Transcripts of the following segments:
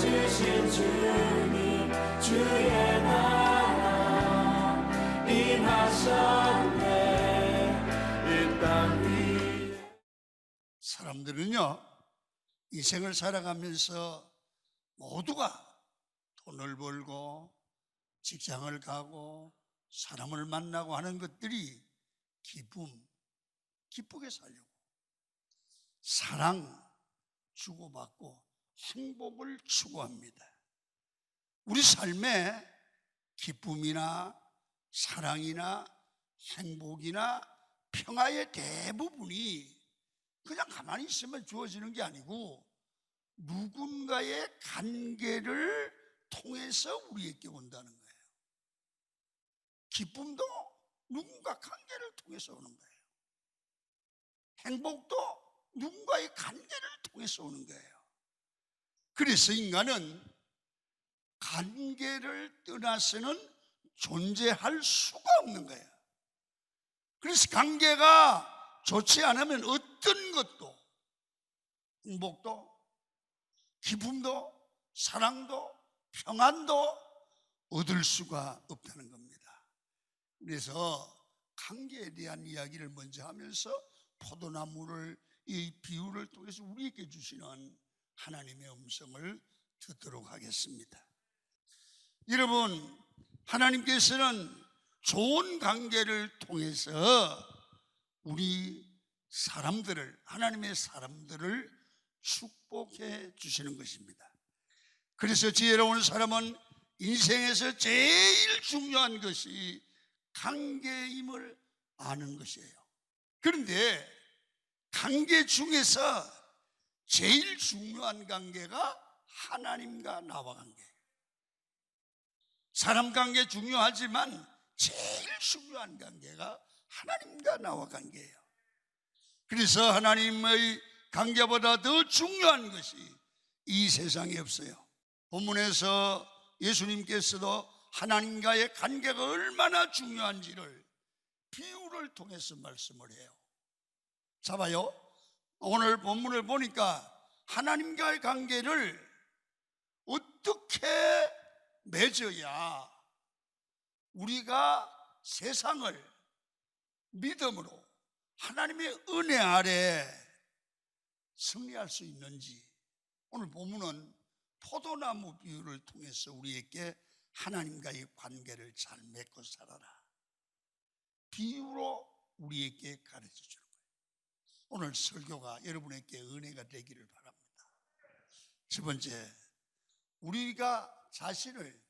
주신 주님 주의 나라 임하셨네 이 땅 위에. 사람들은요, 인생을 살아가면서 모두가 돈을 벌고 직장을 가고 사람을 만나고 하는 것들이 기쁘게 살려고, 사랑 주고받고 행복을 추구합니다. 우리 삶에 기쁨이나 사랑이나 행복이나 평화의 대부분이 그냥 가만히 있으면 주어지는 게 아니고 누군가의 관계를 통해서 우리에게 온다는 거예요. 기쁨도 누군가 관계를 통해서 오는 거예요. 행복도 누군가의 관계를 통해서 오는 거예요. 그래서 인간은 관계를 떠나서는 존재할 수가 없는 거예요. 그래서 관계가 좋지 않으면 어떤 것도, 행복도 기쁨도 사랑도 평안도 얻을 수가 없다는 겁니다. 그래서 관계에 대한 이야기를 먼저 하면서 포도나무를, 이 비유를 통해서 우리에게 주시는 하나님의 음성을 듣도록 하겠습니다. 여러분, 하나님께서는 좋은 관계를 통해서 우리 사람들을, 하나님의 사람들을 축복해 주시는 것입니다. 그래서 지혜로운 사람은 인생에서 제일 중요한 것이 관계임을 아는 것이에요. 그런데 관계 중에서 제일 중요한 관계가 하나님과 나와 관계예요. 사람 관계 중요하지만 제일 중요한 관계가 하나님과 나와 관계예요. 그래서 하나님의 관계보다 더 중요한 것이 이 세상에 없어요. 본문에서 예수님께서도 하나님과의 관계가 얼마나 중요한지를 비유를 통해서 말씀을 해요. 자 봐요, 오늘 본문을 보니까 하나님과의 관계를 어떻게 맺어야 우리가 세상을 믿음으로 하나님의 은혜 아래 승리할 수 있는지, 오늘 본문은 포도나무 비유를 통해서 우리에게 하나님과의 관계를 잘 맺고 살아라, 비유로 우리에게 가르쳐 주는 거예요. 오늘 설교가 여러분에게 은혜가 되기를 바랍니다. 첫 번째, 우리가 자신을,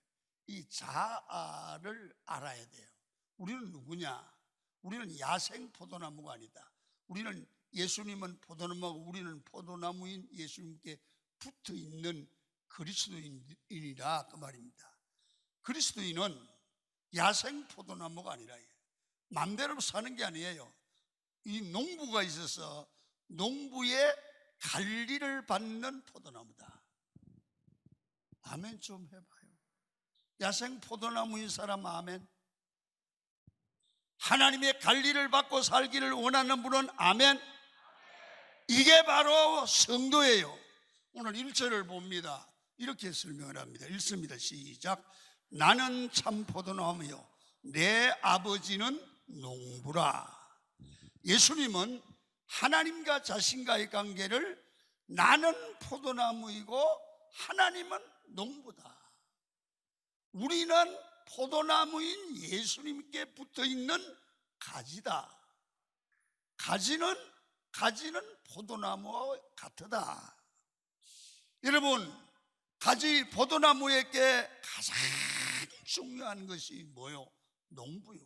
이 자아를 알아야 돼요. 우리는 누구냐? 우리는 야생 포도나무가 아니다. 우리는, 예수님은 포도나무고 우리는 포도나무인 예수님께 붙어 있는 그리스도인이라 그 말입니다. 그리스도인은 야생 포도나무가 아니라 마음대로 사는 게 아니에요. 이 농부가 있어서 농부의 관리를 받는 포도나무다. 아멘 좀 해봐요. 야생 포도나무인 사람 아멘. 하나님의 관리를 받고 살기를 원하는 분은 아멘. 이게 바로 성도예요. 오늘 1절을 봅니다. 이렇게 설명을 합니다. 읽습니다. 시작. 나는 참 포도나무요 내 아버지는 농부라. 예수님은 하나님과 자신과의 관계를 나는 포도나무이고 하나님은 농부다. 우리는 포도나무인 예수님께 붙어있는 가지다. 가지는 포도나무와 같다. 여러분, 가지 포도나무에게 가장 중요한 것이 뭐요? 농부요.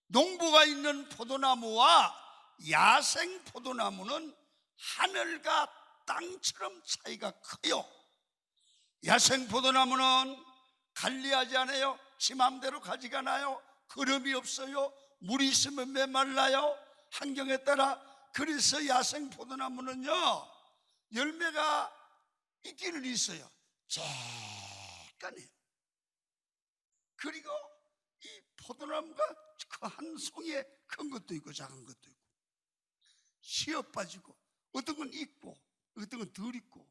농부가 있는 포도나무와 야생 포도나무는 하늘과 땅처럼 차이가 커요. 야생 포도나무는 관리하지 않아요. 지 맘대로 가지가 나요. 거름이 없어요. 물이 있으면 메말라요. 환경에 따라. 그래서 야생 포도나무는요, 열매가 있기는 있어요. 쬐깐해요. 그리고 이 포도나무가 그 한 송이에 큰 것도 있고 작은 것도 있고, 씨어 빠지고, 어떤 건 있고 어떤 건 덜 있고,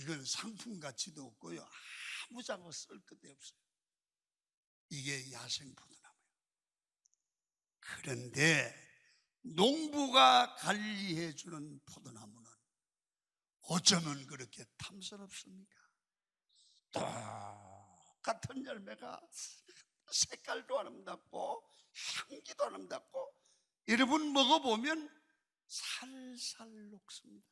이건 상품 가치도 없고요, 아무 작업 쓸 것도 없어요. 이게 야생 포도나무예요. 그런데 농부가 관리해 주는 포도나무는 어쩌면 그렇게 탐스럽습니까? 똑같은 열매가 색깔도 아름답고 향기도 아름답고, 여러분 먹어보면 살살 녹습니다.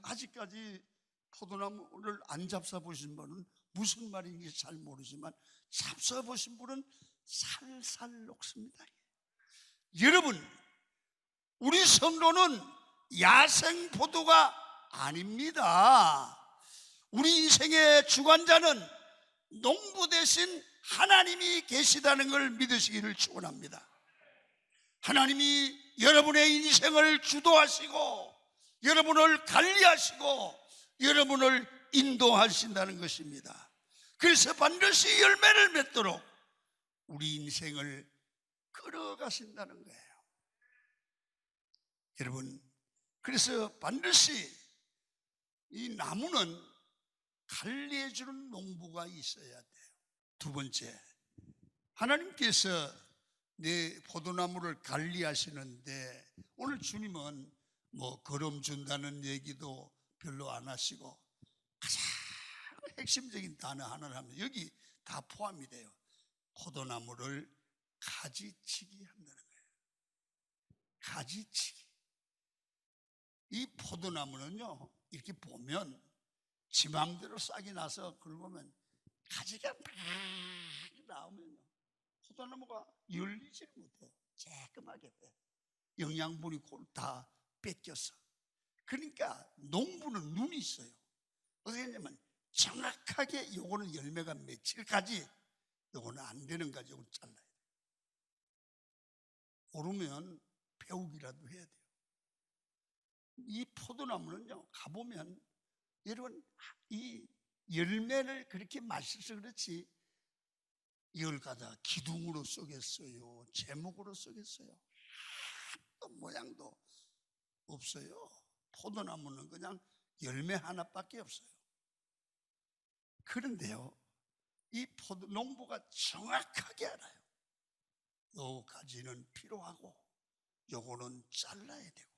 아직까지 포도나무를 안 잡숴보신 분은 무슨 말인지 잘 모르지만, 잡숴보신 분은 살살 녹습니다. 여러분, 우리 성도는 야생 포도가 아닙니다. 우리 인생의 주관자는 농부 대신 하나님이 계시다는 걸 믿으시기를 축원합니다. 하나님이 여러분의 인생을 주도하시고 여러분을 관리하시고 여러분을 인도하신다는 것입니다. 그래서 반드시 열매를 맺도록 우리 인생을 끌어가신다는 거예요. 여러분, 그래서 반드시 이 나무는 관리해주는 농부가 있어야 돼요. 두 번째, 하나님께서 내 포도나무를 관리하시는데, 오늘 주님은 뭐 거름 준다는 얘기도 별로 안 하시고 가장 핵심적인 단어 하나를 하면 여기 다 포함이 돼요. 포도나무를 가지치기 한다는 거예요. 가지치기. 이 포도나무는요, 이렇게 보면 지 맘대로 싹이 나서 긁으면 가지가 막 나오면요, 포도나무가 열리질 못해요. 쬐끔하게 빼. 영양분이 다 뺏겨서. 그러니까 농부는 눈이 있어요. 어떻게 하냐면 정확하게 요거는 열매가 며칠까지, 요거는 안 되는 가지, 요거는 잘라야 돼요. 모르면 배우기라도 해야 돼요. 이 포도나무는요, 가보면 여러분, 이 열매를 그렇게 맛있어서 그렇지 이걸 갖다 기둥으로 쏘겠어요, 제목으로 쏘겠어요? 모양도 없어요. 포도나무는 그냥 열매 하나밖에 없어요. 그런데요, 이 농부가 정확하게 알아요. 요 가지는 필요하고 요거는 잘라야 되고.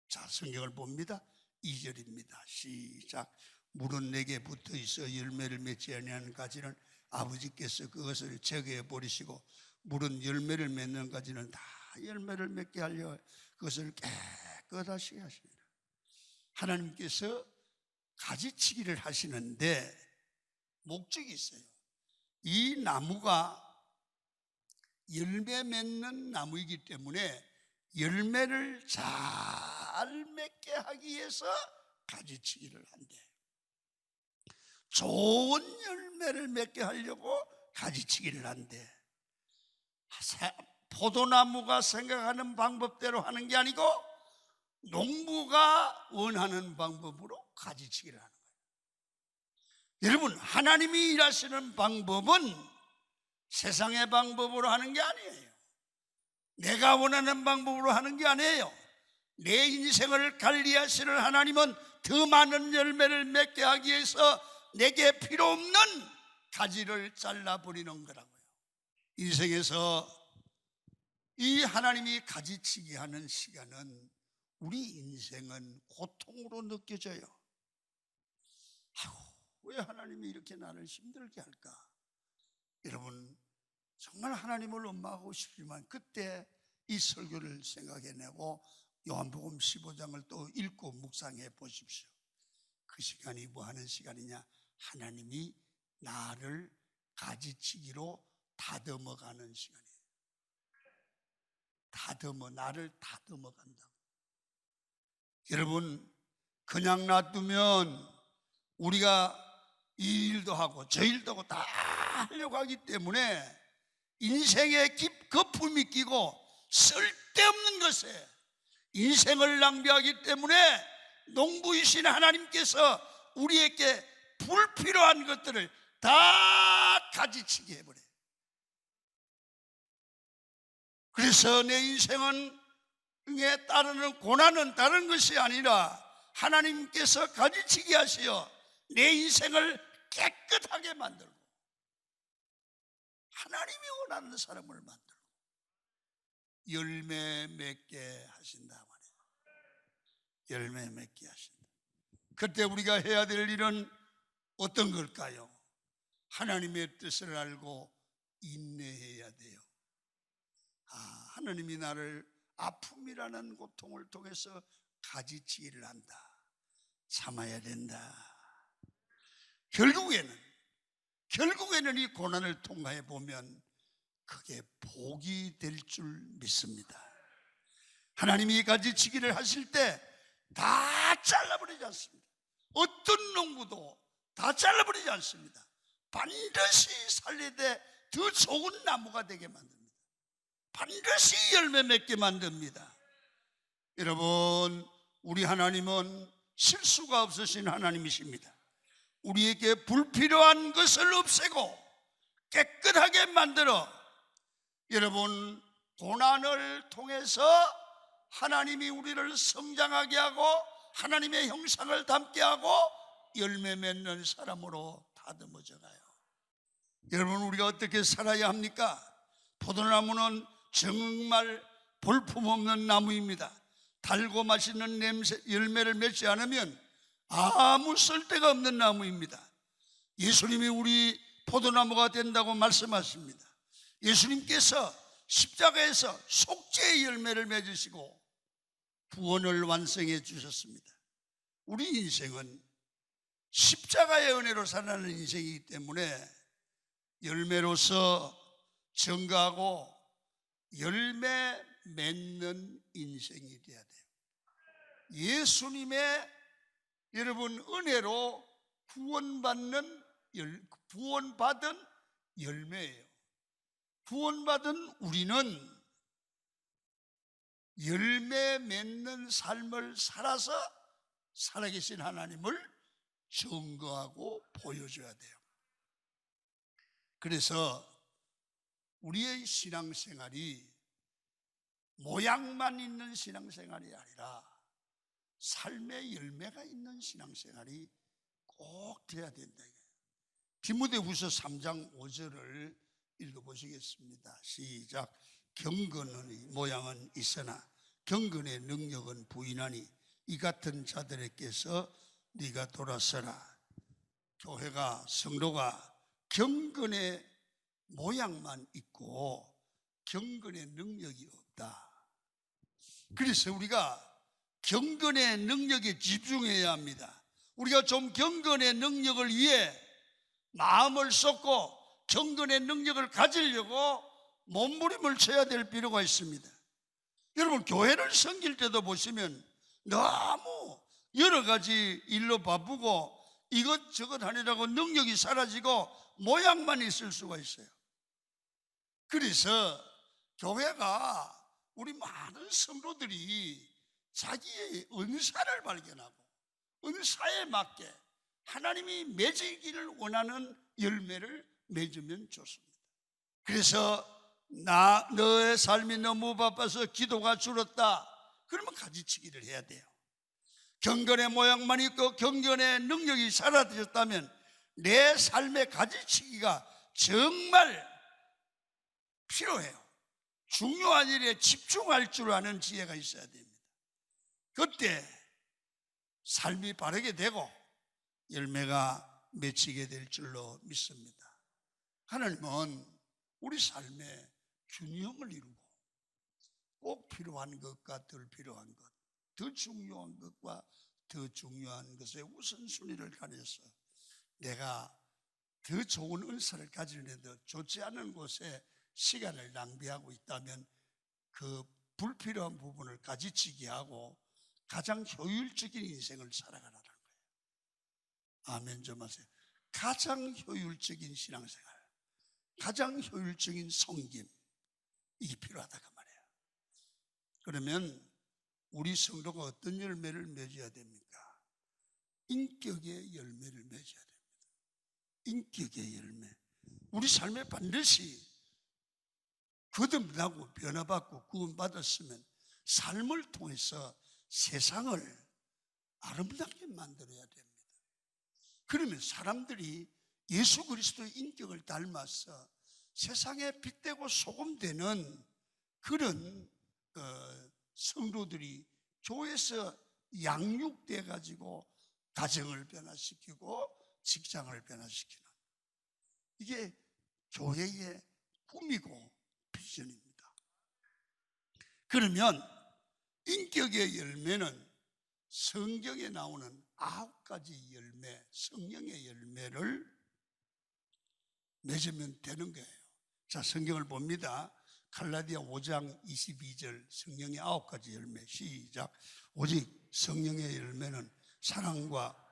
자, 성경을 봅니다. 2절입니다. 시작. 물은 내게 붙어 있어 열매를 맺지 아니하는 가지는 아버지께서 그것을 제거해 버리시고, 물은 열매를 맺는 가지는 다 열매를 맺게 하려 그것을 깨끗하시게 하십니다. 하나님께서 가지치기를 하시는데 목적이 있어요. 이 나무가 열매 맺는 나무이기 때문에 열매를 잘 맺게 하기 위해서 가지치기를 한대. 좋은 열매를 맺게 하려고 가지치기를 한대. 포도나무가 생각하는 방법대로 하는 게 아니고 농부가 원하는 방법으로 가지치기를 하는 거예요. 여러분, 하나님이 일하시는 방법은 세상의 방법으로 하는 게 아니에요. 내가 원하는 방법으로 하는 게 아니에요. 내 인생을 관리하시는 하나님은 더 많은 열매를 맺게 하기 위해서 내게 필요 없는 가지를 잘라버리는 거라고요. 인생에서 이 하나님이 가지치기 하는 시간은 우리 인생은 고통으로 느껴져요. 왜 하나님이 이렇게 나를 힘들게 할까? 여러분, 정말 하나님을 원망하고 싶지만 그때 이 설교를 생각해내고 요한복음 15장을 또 읽고 묵상해 보십시오. 그 시간이 뭐 하는 시간이냐? 하나님이 나를 가지치기로 다듬어가는 시간이에요. 나를 다듬어 간다고. 여러분, 그냥 놔두면 우리가 이 일도 하고 저 일도 하고 다 하려고 하기 때문에 인생에 거품이 끼고 쓸데없는 것에 인생을 낭비하기 때문에 농부이신 하나님께서 우리에게 불필요한 것들을 다 가지치게 해버려요. 그래서 내 인생에 따르는 고난은 다른 것이 아니라 하나님께서 가지치기 하시어 내 인생을 깨끗하게 만들고 하나님이 원하는 사람을 만들고 열매 맺게 하신다 말이에요. 열매 맺게 하신다. 그때 우리가 해야 될 일은 어떤 걸까요? 하나님의 뜻을 알고 인내해야 돼요. 하나님이 나를 아픔이라는 고통을 통해서 가지치기를 한다. 참아야 된다. 결국에는 이 고난을 통과해 보면 그게 복이 될 줄 믿습니다. 하나님이 가지치기를 하실 때 다 잘라버리지 않습니다. 어떤 농부도 다 잘라버리지 않습니다. 반드시 살리되 더 좋은 나무가 되게 만듭니다. 반드시 열매 맺게 만듭니다. 여러분, 우리 하나님은 실수가 없으신 하나님이십니다. 우리에게 불필요한 것을 없애고 깨끗하게 만들어 여러분, 고난을 통해서 하나님이 우리를 성장하게 하고 하나님의 형상을 담게 하고 열매 맺는 사람으로 다듬어져 가요. 여러분, 우리가 어떻게 살아야 합니까? 포도나무는 정말 볼품없는 나무입니다. 달고 맛있는 냄새, 열매를 맺지 않으면 아무 쓸데가 없는 나무입니다. 예수님이 우리 포도나무가 된다고 말씀하십니다. 예수님께서 십자가에서 속죄의 열매를 맺으시고 구원을 완성해 주셨습니다. 우리 인생은 십자가의 은혜로 살아가는 인생이기 때문에 열매로서 증거하고 열매 맺는 인생이 돼야 돼요. 예수님의 여러분 은혜로 구원받은 열매예요. 구원받은 우리는 열매 맺는 삶을 살아서 살아계신 하나님을 증거하고 보여줘야 돼요. 그래서 우리의 신앙생활이 모양만 있는 신앙생활이 아니라 삶의 열매가 있는 신앙생활이 꼭 돼야 된다. 디모데후서 3장 5절을 읽어보시겠습니다. 시작. 경건의 모양은 있으나 경건의 능력은 부인하니 이 같은 자들에게서 네가 돌아서라. 교회가, 성도가 경건의 모양만 있고 경건의 능력이 없다. 그래서 우리가 경건의 능력에 집중해야 합니다. 우리가 좀 경건의 능력을 위해 마음을 쏟고 경건의 능력을 가지려고 몸부림을 쳐야 될 필요가 있습니다. 여러분, 교회를 섬길 때도 보시면 너무 여러 가지 일로 바쁘고 이것저것 하느라고 능력이 사라지고 모양만 있을 수가 있어요. 그래서 교회가 우리 많은 성도들이 자기의 은사를 발견하고 은사에 맞게 하나님이 맺기를 원하는 열매를 맺으면 좋습니다. 그래서 너의 삶이 너무 바빠서 기도가 줄었다. 그러면 가지치기를 해야 돼요. 경건의 모양만 있고 경건의 능력이 사라졌다면 내 삶의 가지치기가 정말 필요해요. 중요한 일에 집중할 줄 아는 지혜가 있어야 됩니다. 그때 삶이 바르게 되고 열매가 맺히게 될 줄로 믿습니다. 하나님은 우리 삶에 균형을 이루고 꼭 필요한 것과 덜 필요한 것, 더 중요한 것과 더 중요한 것의 우선순위를 가려서 내가 더 좋은 은사를 가지려도 좋지 않은 곳에 시간을 낭비하고 있다면 그 불필요한 부분을 가지치기 하고 가장 효율적인 인생을 살아가라는 거예요. 아멘 좀 하세요. 가장 효율적인 신앙생활, 가장 효율적인 섬김, 이게 필요하다 그 말이에요. 그러면 우리 성도가 어떤 열매를 맺어야 됩니까? 인격의 열매를 맺어야 됩니다. 인격의 열매. 우리 삶에 반드시 거듭나고 변화받고 구원받았으면 삶을 통해서 세상을 아름답게 만들어야 됩니다. 그러면 사람들이 예수 그리스도의 인격을 닮아서 세상에 빛되고 소금되는 그런 성도들이 교회에서 양육돼 가지고 가정을 변화시키고 직장을 변화시키는, 이게 교회의 꿈이고 비전입니다. 그러면 인격의 열매는 성경에 나오는 9가지 열매, 성령의 열매를 맺으면 되는 거예요. 자, 성경을 봅니다. 갈라디아 5장 22절, 성령의 9가지 열매. 시작. 오직 성령의 열매는 사랑과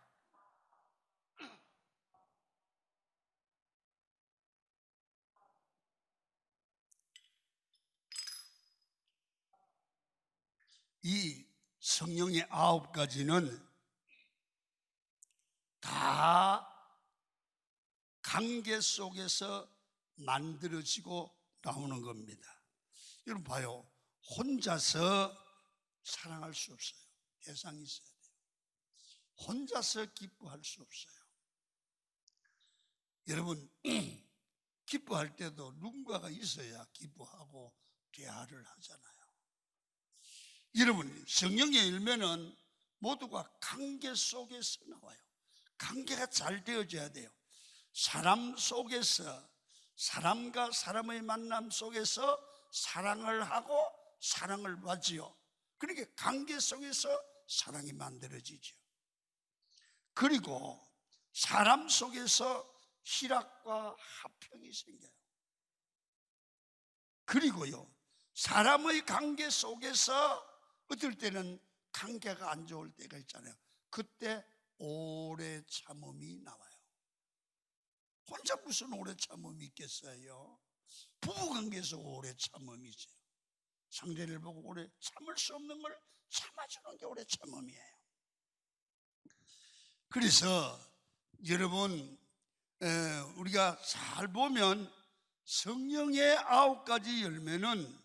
이 성령의 9가지는 다 관계 속에서 만들어지고 나오는 겁니다. 여러분 봐요. 혼자서 사랑할 수 없어요. 대상이 있어야 돼요. 혼자서 기뻐할 수 없어요. 여러분 기뻐할 때도 누군가가 있어야 기뻐하고 대화를 하잖아요. 여러분 성령의 열매는 모두가 관계 속에서 나와요. 관계가 잘 되어져야 돼요. 사람 속에서, 사람과 사람의 만남 속에서 사랑을 하고 사랑을 받지요. 그러니까 관계 속에서 사랑이 만들어지죠. 그리고 사람 속에서 희락과 화평이 생겨요. 그리고요, 사람의 관계 속에서 어떨 때는 관계가 안 좋을 때가 있잖아요. 그때 오래 참음이 나와요. 혼자 무슨 오래 참음이 있겠어요? 부부관계에서 오래 참음이죠. 상대를 보고 오래 참을 수 없는 걸 참아주는 게 오래 참음이에요. 그래서 여러분 우리가 잘 보면 성령의 9가지 열매는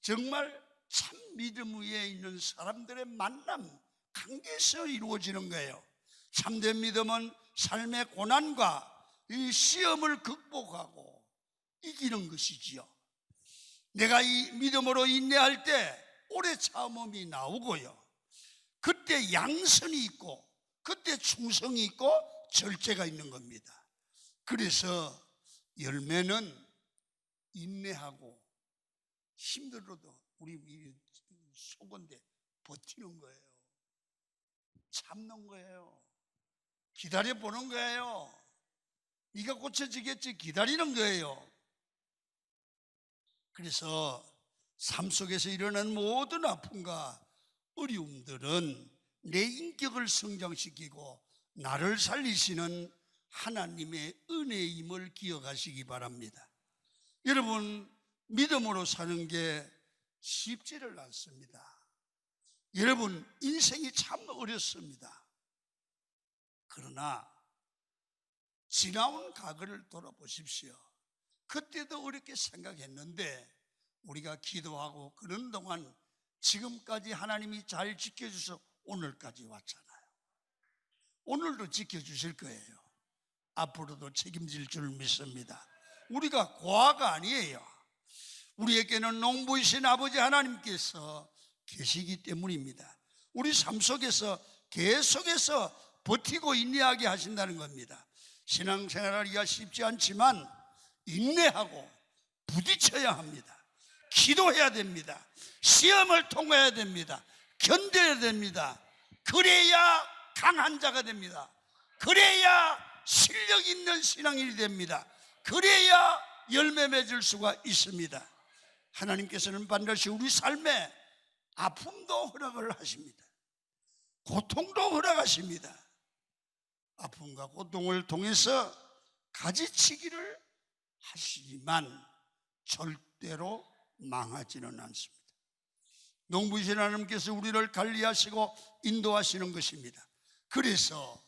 정말 참 믿음 위에 있는 사람들의 만남, 관계에서 이루어지는 거예요. 참된 믿음은 삶의 고난과 이 시험을 극복하고 이기는 것이지요. 내가 이 믿음으로 인내할 때 오래 참음이 나오고요, 그때 양선이 있고 그때 충성이 있고 절제가 있는 겁니다. 그래서 열매는 인내하고 힘들어도 우리 속은데 버티는 거예요. 참는 거예요. 기다려보는 거예요. 네가 고쳐지겠지 기다리는 거예요. 그래서 삶 속에서 일어나는 모든 아픔과 어려움들은 내 인격을 성장시키고 나를 살리시는 하나님의 은혜임을 기억하시기 바랍니다. 여러분 믿음으로 사는 게 쉽지를 않습니다. 여러분 인생이 참 어렵습니다. 그러나 지나온 과거를 돌아보십시오. 그때도 어렵게 생각했는데 우리가 기도하고 그런 동안 지금까지 하나님이 잘 지켜주셔서 오늘까지 왔잖아요. 오늘도 지켜주실 거예요. 앞으로도 책임질 줄 믿습니다. 우리가 고아가 아니에요. 우리에게는 농부이신 아버지 하나님께서 계시기 때문입니다. 우리 삶 속에서 계속해서 버티고 인내하게 하신다는 겁니다. 신앙생활하기가 쉽지 않지만 인내하고 부딪혀야 합니다. 기도해야 됩니다. 시험을 통과해야 됩니다. 견뎌야 됩니다. 그래야 강한 자가 됩니다. 그래야 실력 있는 신앙인이 됩니다. 그래야 열매 맺을 수가 있습니다. 하나님께서는 반드시 우리 삶에 아픔도 허락을 하십니다. 고통도 허락하십니다. 아픔과 고통을 통해서 가지치기를 하시지만 절대로 망하지는 않습니다. 농부이신 하나님께서 우리를 관리하시고 인도하시는 것입니다. 그래서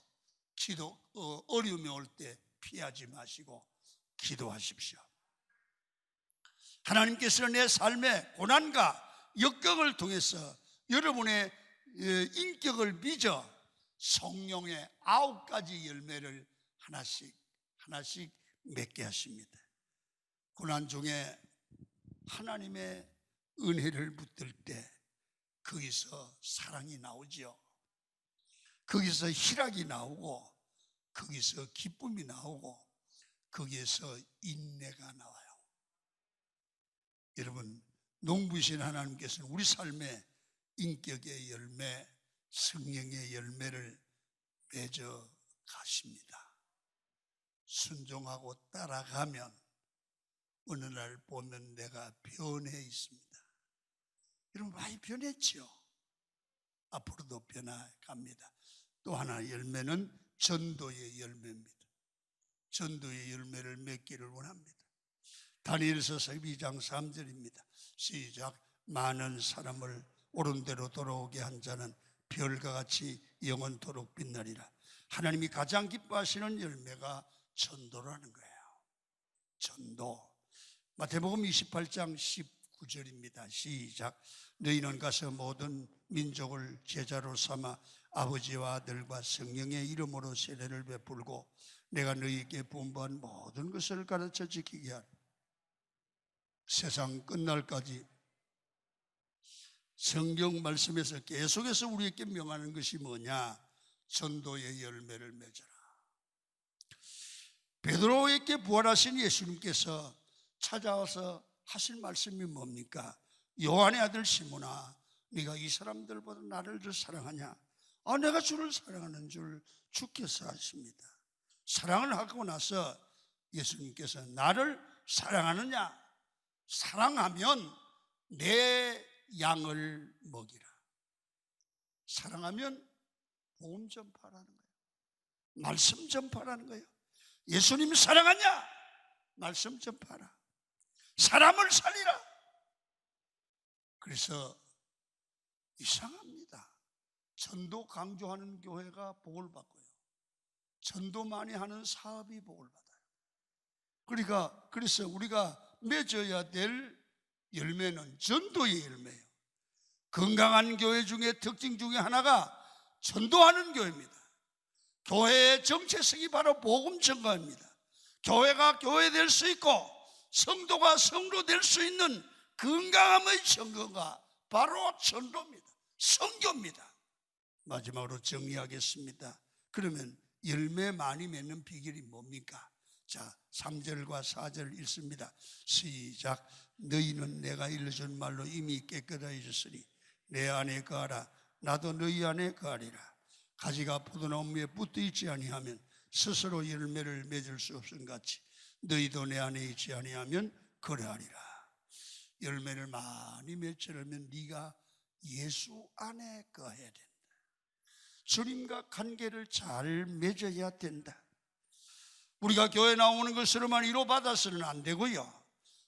어려움이 올 때 피하지 마시고 기도하십시오. 하나님께서는 내 삶의 고난과 역경을 통해서 여러분의 인격을 빚어 성령의 9가지 열매를 하나씩 맺게 하십니다. 고난 중에 하나님의 은혜를 붙들 때 거기서 사랑이 나오죠. 거기서 희락이 나오고, 거기서 기쁨이 나오고, 거기에서 인내가 나와요. 여러분, 농부이신 하나님께서는 우리 삶의 인격의 열매, 성령의 열매를 맺어 가십니다. 순종하고 따라가면 어느 날 보면 내가 변해 있습니다. 여러분, 많이 변했죠? 앞으로도 변해갑니다. 또 하나 열매는 전도의 열매입니다. 전도의 열매를 맺기를 원합니다. 다니엘서 12장 3절입니다. 시작. 많은 사람을 옳은 대로 돌아오게 한 자는 별과 같이 영원토록 빛나리라. 하나님이 가장 기뻐하시는 열매가 전도라는 거예요. 전도. 마태복음 28장 19절입니다. 시작. 너희는 가서 모든 민족을 제자로 삼아 아버지와 아들과 성령의 이름으로 세례를 베풀고 내가 너희에게 분부한 모든 것을 가르쳐 지키게 하라. 세상 끝날까지 성경 말씀에서 계속해서 우리에게 명하는 것이 뭐냐? 전도의 열매를 맺어라. 베드로에게 부활하신 예수님께서 찾아와서 하실 말씀이 뭡니까? 요한의 아들 시몬아, 네가 이 사람들보다 나를 더 사랑하냐? 내가 주를 사랑하는 줄 주께서 아십니다. 사랑을 하고 나서 예수님께서 나를 사랑하느냐? 사랑하면 내 양을 먹이라. 사랑하면 복음 전파라는 거예요. 말씀 전파라는 거예요. 예수님 사랑하냐? 말씀 전파라. 사람을 살리라. 그래서 이상합니다. 전도 강조하는 교회가 복을 받고요, 전도 많이 하는 사업이 복을 받아요. 그래서 우리가 맺어야 될 열매는 전도의 열매예요. 건강한 교회 중에 특징 중에 하나가 전도하는 교회입니다. 교회의 정체성이 바로 복음 전가입니다. 교회가 교회 될 수 있고 성도가 성도 될 수 있는 건강함의 증거가 바로 전도입니다. 선교입니다. 마지막으로 정리하겠습니다. 그러면 열매 많이 맺는 비결이 뭡니까? 자, 3절과 4절 읽습니다. 시작. 너희는 내가 일러준 말로 이미 깨끗해졌으니 내 안에 거하라. 나도 너희 안에 거하리라. 가지가 포도나무 위에 붙어 있지 아니하면 스스로 열매를 맺을 수 없음 같이 너희도 내 안에 있지 아니하면 그러하리라. 열매를 많이 맺으려면 네가 예수 안에 거해야 된다. 주님과 관계를 잘 맺어야 된다. 우리가 교회 나오는 것으로만 위로받아서는 안 되고요,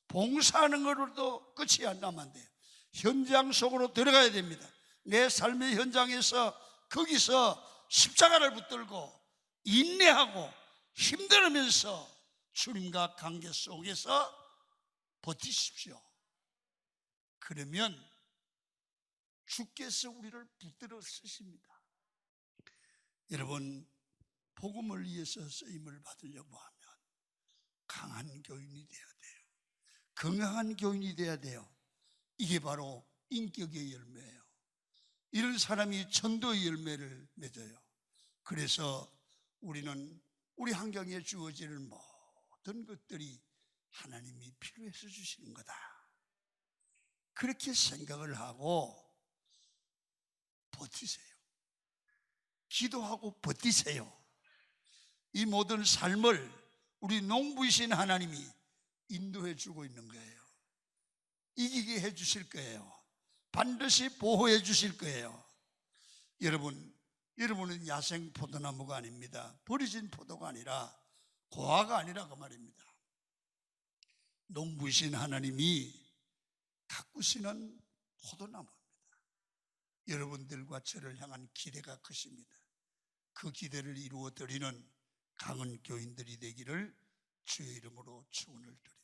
봉사하는 것으로도 끝이 안 나면 안 돼요. 현장 속으로 들어가야 됩니다. 내 삶의 현장에서 거기서 십자가를 붙들고 인내하고 힘들으면서 주님과 관계 속에서 버티십시오. 그러면 주께서 우리를 붙들어 쓰십니다. 여러분, 복음을 위해서 쓰임을 받으려고 하면 강한 교인이 돼야 돼요. 건강한 교인이 돼야 돼요. 이게 바로 인격의 열매예요. 이런 사람이 전도의 열매를 맺어요. 그래서 우리는 우리 환경에 주어지는 모든 것들이 하나님이 필요해서 주시는 거다, 그렇게 생각을 하고 버티세요. 기도하고 버티세요. 이 모든 삶을 우리 농부이신 하나님이 인도해 주고 있는 거예요. 이기게 해 주실 거예요. 반드시 보호해 주실 거예요. 여러분은 야생 포도나무가 아닙니다. 버려진 포도가 아니라, 고아가 아니라 그 말입니다. 농부이신 하나님이 가꾸시는 포도나무입니다. 여러분들과 저를 향한 기대가 크십니다. 그 기대를 이루어 드리는 강한 교인들이 되기를 주의 이름으로 축원을 드립니다.